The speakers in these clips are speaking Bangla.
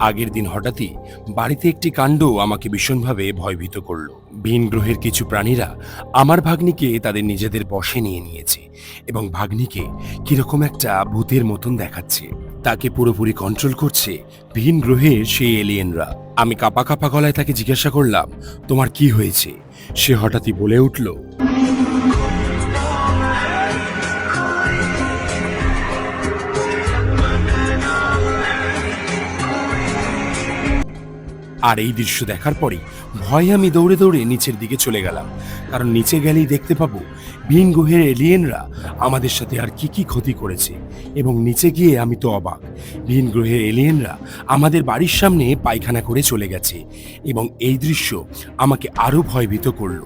আগের দিন হঠাৎই বাড়িতে একটি কাণ্ড আমাকে ভীষণভাবে ভয়ভীত করল। ভিন গ্রহের কিছু প্রাণীরা আমার ভাগ্নিকে তাদের নিজেদের বশে নিয়ে নিয়েছে এবং ভাগ্নিকে কিরকম একটা ভূতের মতন দেখাচ্ছে। তাকে পুরোপুরি কন্ট্রোল করছে ভিন গ্রহের সেই এলিয়েনরা। আমি কাঁপা কাঁপা গলায় তাকে জিজ্ঞাসা করলাম, তোমার কি হয়েছে? সে হঠাৎই বলে উঠল, আর এই দৃশ্য দেখার পরই ভয়ে আমি দৌড়ে দৌড়ে নিচের দিকে চলে গেলাম, কারণ নিচে গেলেই দেখতে পাবো ভিন গ্রহের এলিয়েনরা আমাদের সাথে আর কি কি ক্ষতি করেছে। এবং নিচে গিয়ে আমি তো অবাক, ভিন গ্রহের এলিয়েনরা আমাদের বাড়ির সামনে পায়খানা করে চলে গেছে এবং এই দৃশ্য আমাকে আরো ভয়ভীত করলো।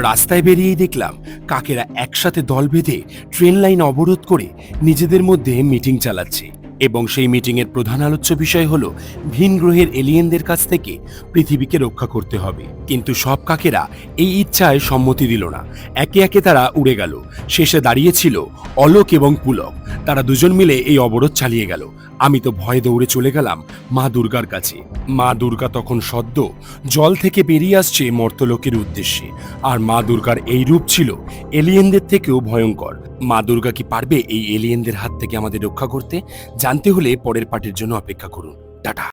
রাস্তায় বেরিয়েই দেখলাম কাকেরা একসাথে দল বেঁধে ট্রেন লাইন অবরোধ করে নিজেদের মধ্যে মিটিং চালাচ্ছে এবং সেই মিটিংয়ের প্রধান আলোচ্য বিষয় হলো ভিন গ্রহের এলিয়েনদের কাছ থেকে পৃথিবীকে রক্ষা করতে হবে। কিন্তু সব কাকেরা এই ইচ্ছায় সম্মতি দিল না। একে একে তারা উড়ে গেল। শেষে দাঁড়িয়েছিল অলোক এবং পুলক। তারা দুজন মিলে এই অবরোধ চালিয়ে গেল। আমি তো ভয়ে দৌড়ে চলে গেলাম মা দুর্গার কাছে। মা দুর্গা তখন সদ্য জল থেকে বেরিয়ে আসছে মর্তলোকের উদ্দেশ্যে, আর মা দুর্গার এই রূপ ছিল এলিয়েনদের থেকেও ভয়ঙ্কর। মা দুর্গা কি পারবে এই এলিয়েনদের হাত থেকে আমাদের রক্ষা করতে? জানতে হলে পরের পার্টের জন্য অপেক্ষা করুন। টাটা।